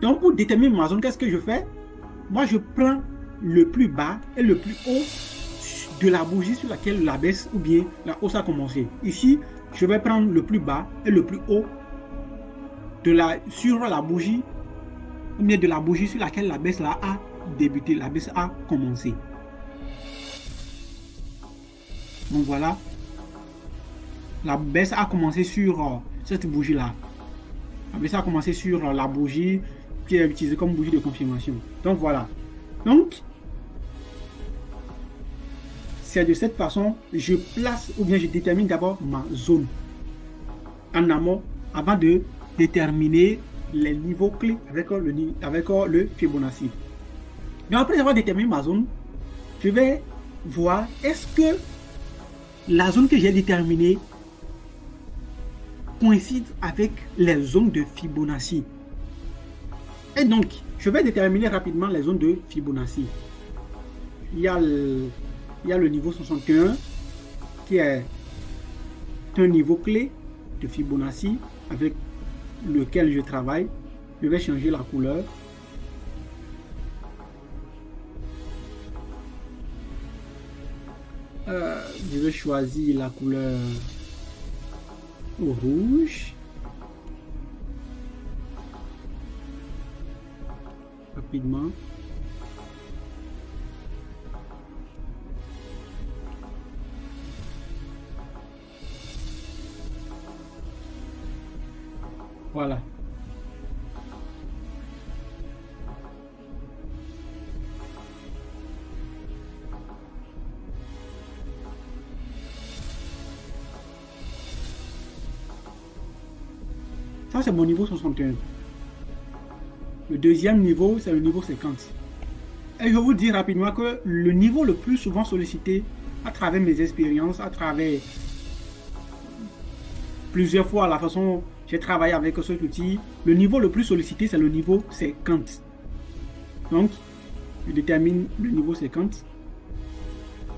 Donc, pour déterminer ma zone, qu'est-ce que je fais? Moi, je prends le plus bas et le plus haut de la bougie sur laquelle la baisse ou bien la hausse a commencé. Ici, je vais prendre le plus bas et le plus haut sur la bougie ou bien de la bougie sur laquelle la baisse là a débuté, la baisse a commencé. Donc voilà, la baisse a commencé sur cette bougie là. La baisse a commencé sur la bougie qui est utilisée comme bougie de confirmation. Donc voilà. Donc, c'est de cette façon, je place ou bien je détermine d'abord ma zone en amont avant de déterminer les niveaux clés avec le Fibonacci. Donc après avoir déterminé ma zone, je vais voir est-ce que la zone que j'ai déterminée coïncide avec les zones de Fibonacci. Et donc, je vais déterminer rapidement les zones de Fibonacci. Il y a le niveau 61 qui est un niveau clé de Fibonacci avec lequel je travaille. Je vais changer la couleur. Je vais choisir la couleur rouge. Rapidement. Voilà. Ça, c'est mon niveau 61. Le deuxième niveau, c'est le niveau 50. Et je vous dis rapidement que le niveau le plus souvent sollicité à travers mes expériences, à travers plusieurs fois la façon dont j'ai travaillé avec cet outil, le niveau le plus sollicité, c'est le niveau 50. Donc, je détermine le niveau 50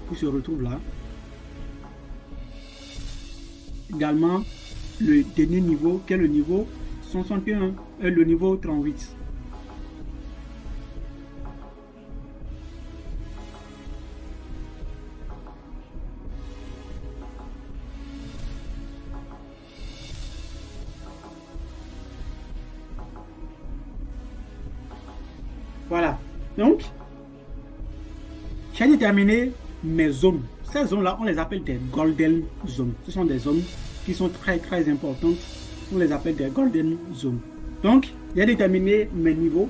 qui se retrouve là. Également, le dernier niveau, qui est le niveau 61 et le niveau 38. Voilà. Donc, j'ai déterminé mes zones. Ces zones-là, on les appelle des golden zones. Ce sont des zones qui sont très, très importantes. On les appelle des golden zones. Donc, j'ai déterminé mes niveaux.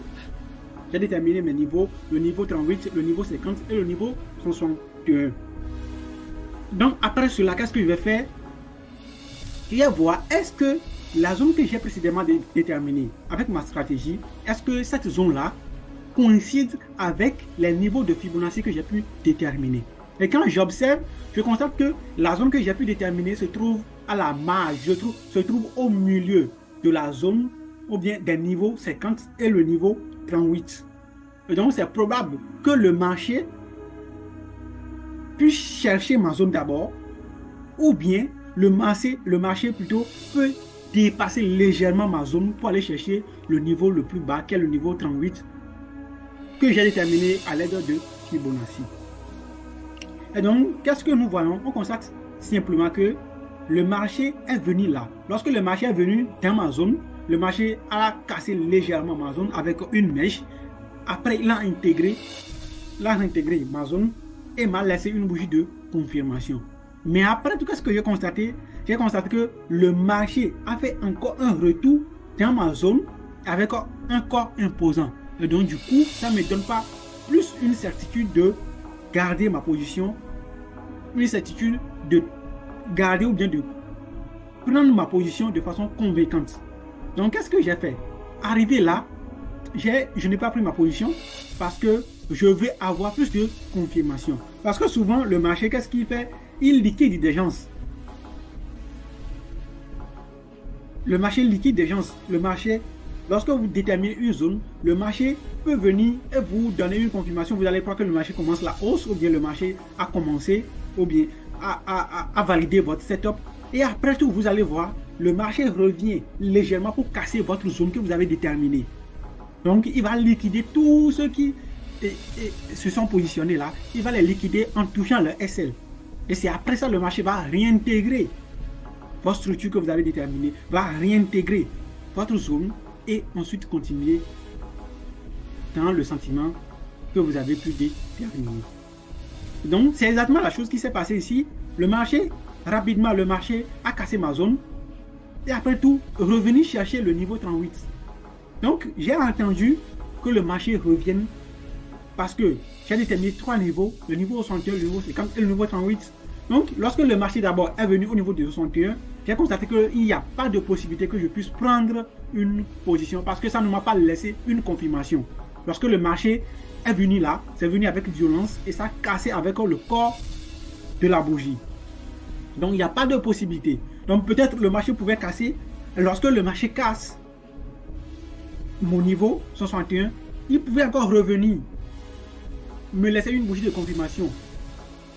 J'ai déterminé mes niveaux. Le niveau 38, le niveau 50 et le niveau 61. Donc, après cela, qu'est-ce que je vais faire? Je vais voir, est-ce que la zone que j'ai précédemment déterminée avec ma stratégie, est-ce que cette zone-là coïncide avec les niveaux de Fibonacci que j'ai pu déterminer. Et quand j'observe, je constate que la zone que j'ai pu déterminer se trouve à la marge, se trouve au milieu de la zone ou bien des niveaux 50 et le niveau 38. Et donc, c'est probable que le marché puisse chercher ma zone d'abord ou bien le marché plutôt peut dépasser légèrement ma zone pour aller chercher le niveau le plus bas qui est le niveau 38 que j'ai déterminé à l'aide de Fibonacci. Et donc, qu'est-ce que nous voyons? On constate simplement que le marché est venu là. Lorsque le marché est venu dans ma zone, le marché a cassé légèrement ma zone avec une mèche. Après, il a intégré ma zone et m'a laissé une bougie de confirmation. Mais après tout ce que j'ai constaté que le marché a fait encore un retour dans ma zone avec un corps imposant. Et donc, du coup, ça ne me donne pas plus une certitude de garder ma position, une certitude de garder ou bien de prendre ma position de façon convaincante. Donc, qu'est-ce que j'ai fait? Arrivé là, je n'ai pas pris ma position parce que je veux avoir plus de confirmation. Parce que souvent, le marché, qu'est-ce qu'il fait? Il liquide des gens. Le marché liquide des gens. Le marché Lorsque vous déterminez une zone, le marché peut venir et vous donner une confirmation. Vous allez croire que le marché commence la hausse ou bien le marché a commencé ou bien a validé votre setup. Et après tout, vous allez voir, le marché revient légèrement pour casser votre zone que vous avez déterminée. Donc, il va liquider tous ceux qui se sont positionnés là. Il va les liquider en touchant le SL. Et c'est après ça le marché va réintégrer votre structure que vous avez déterminée, va réintégrer votre zone et ensuite continuer dans le sentiment que vous avez pu déterminer. Donc, c'est exactement la chose qui s'est passée ici. Le marché, rapidement, le marché a cassé ma zone et après tout, revenu chercher le niveau 38. Donc, j'ai entendu que le marché revienne parce que j'ai déterminé 3 niveaux, le niveau 61, le niveau 50 et le niveau 38. Donc, lorsque le marché d'abord est venu au niveau de 61, j'ai constaté qu'il n'y a pas de possibilité que je puisse prendre une position parce que ça ne m'a pas laissé une confirmation. Lorsque le marché est venu là, c'est venu avec violence et ça a cassé avec le corps de la bougie. Donc, il n'y a pas de possibilité. Donc, peut-être le marché pouvait casser. Lorsque le marché casse mon niveau 61, il pouvait encore revenir, me laisser une bougie de confirmation,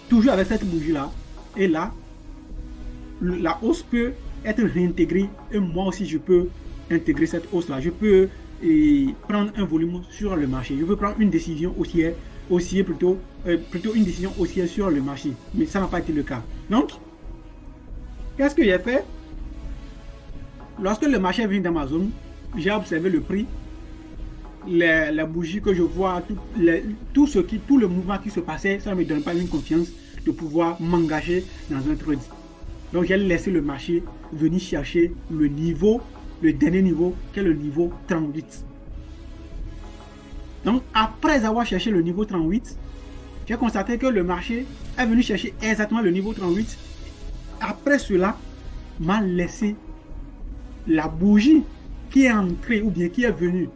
toujours avec cette bougie-là. Et là, la hausse peut être réintégrée et moi aussi, je peux intégrer cette hausse-là. Je peux prendre un volume sur le marché. Je peux prendre une décision haussière plutôt une décision haussière sur le marché. Mais ça n'a pas été le cas. Donc, qu'est-ce que j'ai fait? Lorsque le marché est venu dans ma zone, j'ai observé le prix, les bougies que je vois, tout le mouvement qui se passait, ça ne me donne pas une confiance de pouvoir m'engager dans un trade. Donc j'ai laissé le marché venir chercher le niveau, le dernier niveau, qui est le niveau 38. Donc après avoir cherché le niveau 38, j'ai constaté que le marché est venu chercher exactement le niveau 38. Après cela, m'a laissé la bougie qui est entrée ou bien qui est venue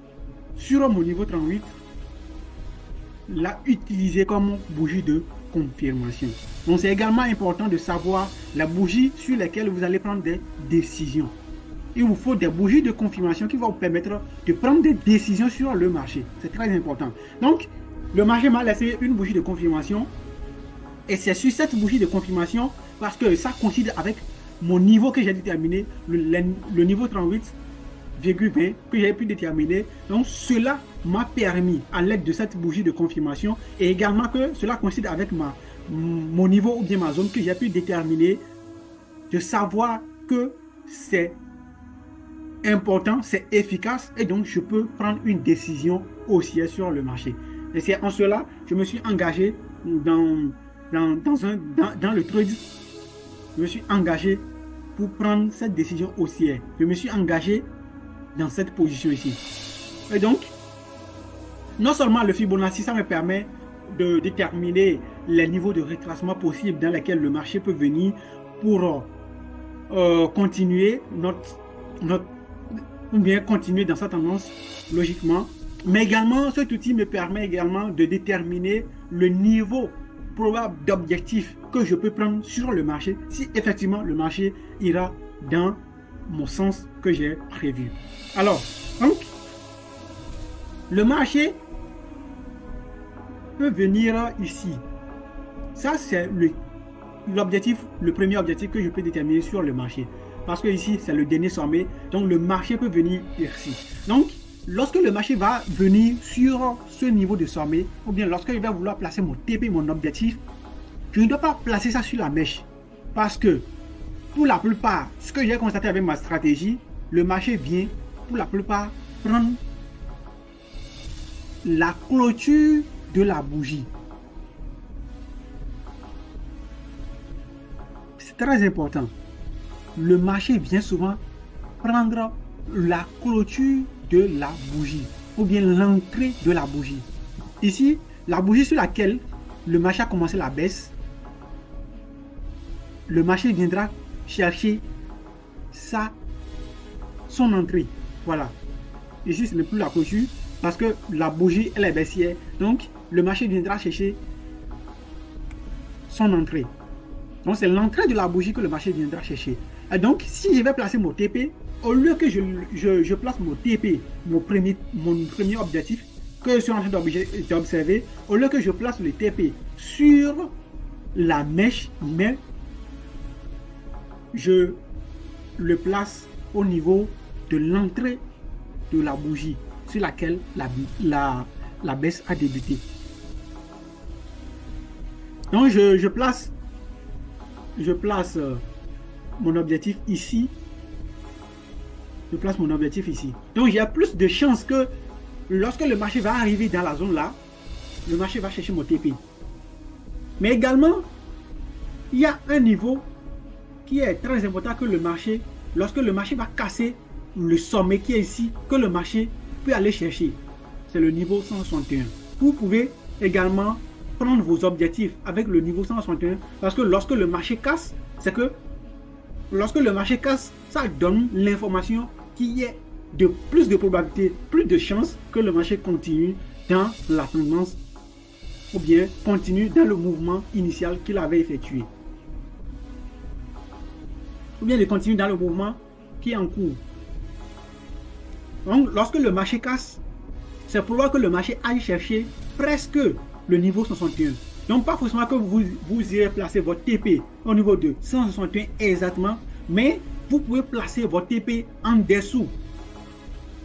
sur mon niveau 38, l'a utilisée comme bougie de confirmation. Donc c'est également important de savoir la bougie sur laquelle vous allez prendre des décisions. Il vous faut des bougies de confirmation qui vont vous permettre de prendre des décisions sur le marché. C'est très important. Donc, le marché m'a laissé une bougie de confirmation et c'est sur cette bougie de confirmation parce que ça coïncide avec mon niveau que j'ai déterminé, le niveau 38,20 que j'ai pu déterminer. Donc, cela m'a permis, à l'aide de cette bougie de confirmation, et également que cela coïncide avec mon niveau ou bien ma zone que j'ai pu déterminer, de savoir que c'est important, c'est efficace, et donc je peux prendre une décision haussière sur le marché. Et c'est en cela je me suis engagé dans le trade. Je me suis engagé pour prendre cette décision haussière. Je me suis engagé dans cette position ici. Et donc, non seulement le Fibonacci, ça me permet de déterminer les niveaux de retracement possibles dans lesquels le marché peut venir pour continuer ou bien continuer dans sa tendance logiquement. Mais également, cet outil me permet également de déterminer le niveau probable d'objectif que je peux prendre sur le marché si effectivement le marché ira dans mon sens que j'ai prévu. Alors, donc, le marché peut venir ici. Ça, c'est l'objectif, le premier objectif que je peux déterminer sur le marché. Parce que ici, c'est le dernier sommet. Donc, le marché peut venir ici. Donc, lorsque le marché va venir sur ce niveau de sommet, ou bien lorsque je vais vouloir placer mon TP, mon objectif, je ne dois pas placer ça sur la mèche. Parce que, pour la plupart, ce que j'ai constaté avec ma stratégie, le marché vient, pour la plupart, prendre la clôture de la bougie. C'est très important. Le marché vient souvent prendre la clôture de la bougie ou bien l'entrée de la bougie. Ici, la bougie sur laquelle le marché a commencé la baisse, le marché viendra chercher son entrée. Voilà. Ici, ce n'est plus la clôture parce que la bougie elle est baissière. Donc, le marché viendra chercher son entrée. Donc, c'est l'entrée de la bougie que le marché viendra chercher. Et donc, si je vais placer mon TP, au lieu que je place mon TP, mon premier objectif, que je suis en train d'observer, au lieu que je place le TP sur la mèche, mais je le place au niveau de l'entrée de la bougie sur laquelle la baisse a débuté. Donc je place mon objectif ici. Je place mon objectif ici. Donc il y a plus de chances que lorsque le marché va arriver dans la zone là, le marché va chercher mon TP. Mais également, il y a un niveau qui est très important que le marché, lorsque le marché va casser le sommet qui est ici, que le marché peut aller chercher. C'est le niveau 161. Vous pouvez également prendre vos objectifs avec le niveau 161 parce que lorsque le marché casse, c'est que lorsque le marché casse, ça donne l'information qu'il y ait de plus de probabilité, plus de chances que le marché continue dans la tendance ou bien continue dans le mouvement initial qu'il avait effectué. Ou bien de continuer dans le mouvement qui est en cours. Donc, lorsque le marché casse, c'est pour voir que le marché aille chercher presque le niveau 161. Donc, pas forcément que vous irez placer votre TP au niveau de 161 exactement, mais vous pouvez placer votre TP en dessous,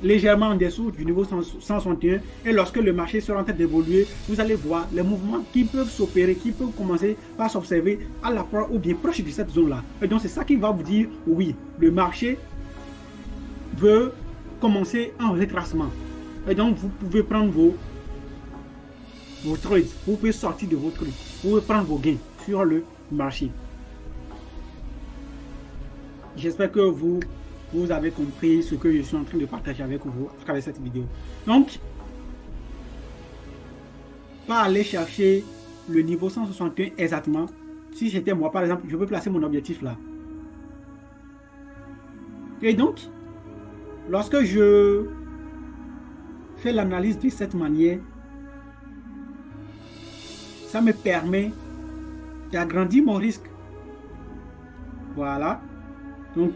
légèrement en dessous du niveau 161. Et lorsque le marché sera en train d'évoluer, vous allez voir les mouvements qui peuvent s'opérer, qui peuvent commencer par s'observer à la fois ou bien proche de cette zone-là. Et donc, c'est ça qui va vous dire, oui, le marché veut commencer un retracement. Et donc, vous pouvez prendre vos trades. Vous pouvez sortir de vos trades. Vous pouvez prendre vos gains sur le marché. J'espère que vous avez compris ce que je suis en train de partager avec vous à travers cette vidéo. Donc, pas aller chercher le niveau 161 exactement. Si c'était moi, par exemple, je peux placer mon objectif là. Et donc, lorsque je fais l'analyse de cette manière, ça me permet d'agrandir mon risque. Voilà. Donc,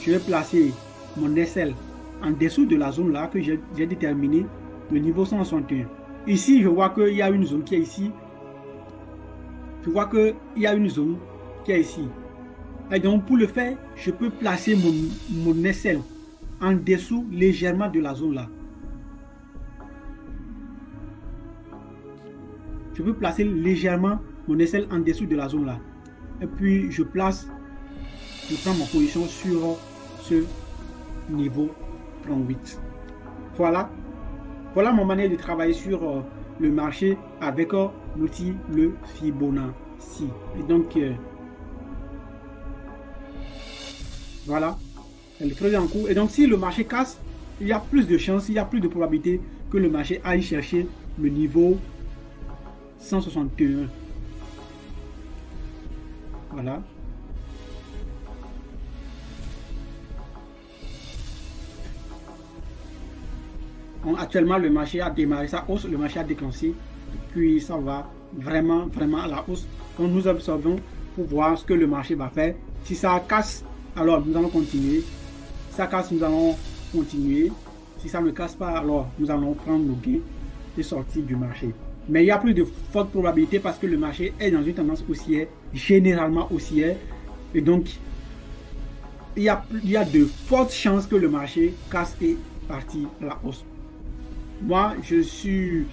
je vais placer mon SL en dessous de la zone là que j'ai déterminé, le niveau 161. Ici, je vois qu'il y a une zone qui est ici. Je vois qu'il y a une zone qui est ici. Et donc, pour le faire, je peux placer mon SL en dessous légèrement de la zone là. Je peux placer légèrement mon SL en dessous de la zone là. Et puis, je prends ma position sur ce niveau 38. Voilà ma manière de travailler sur le marché avec l'outil le Fibonacci. Et donc voilà, elle est très en cours. Et donc si le marché casse, il y a plus de chances, il y a plus de probabilité que le marché aille chercher le niveau 161. Voilà. Actuellement, le marché a démarré sa hausse, le marché a déclenché, puis ça va vraiment à la hausse. Donc nous observons pour voir ce que le marché va faire. Si ça casse, alors nous allons continuer. Si ça casse, nous allons continuer. Si ça ne casse pas, alors nous allons prendre nos gains et sortir du marché. Mais il y a plus de fortes probabilités parce que le marché est dans une tendance haussière, généralement haussière. Et donc, il y a de fortes chances que le marché casse et partir à la hausse. Moi, je suis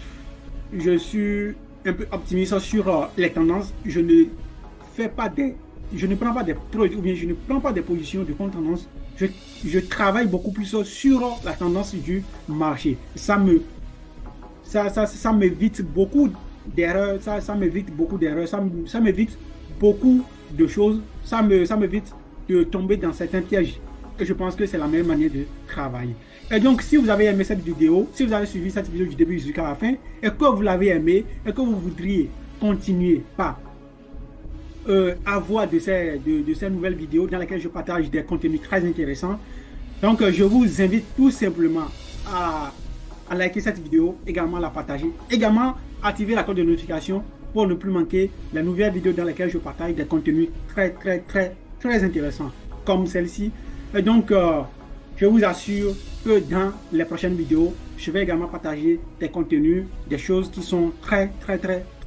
un peu optimiste sur les tendances. Je ne prends pas des trades ou bien je ne prends pas des positions de contre-tendance. Je travaille beaucoup plus sur la tendance du marché. Ça m'évite beaucoup d'erreurs. Ça m'évite beaucoup d'erreurs. Ça m'évite beaucoup de choses. Ça m'évite de tomber dans certains pièges. Et je pense que c'est la meilleure manière de travailler. Et donc, si vous avez aimé cette vidéo, si vous avez suivi cette vidéo du début jusqu'à la fin, et que vous l'avez aimé, et que vous voudriez continuer par avoir de ces nouvelles vidéos dans lesquelles je partage des contenus très intéressants, donc je vous invite tout simplement à liker cette vidéo, également à la partager, également activer la cloche de notification pour ne plus manquer les nouvelles vidéos dans lesquelles je partage des contenus très intéressants comme celle-ci. Et donc, je vous assure que dans les prochaines vidéos, je vais également partager des contenus, des choses qui sont très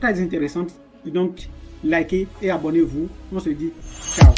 intéressantes. Et donc, likez et abonnez-vous. On se dit ciao.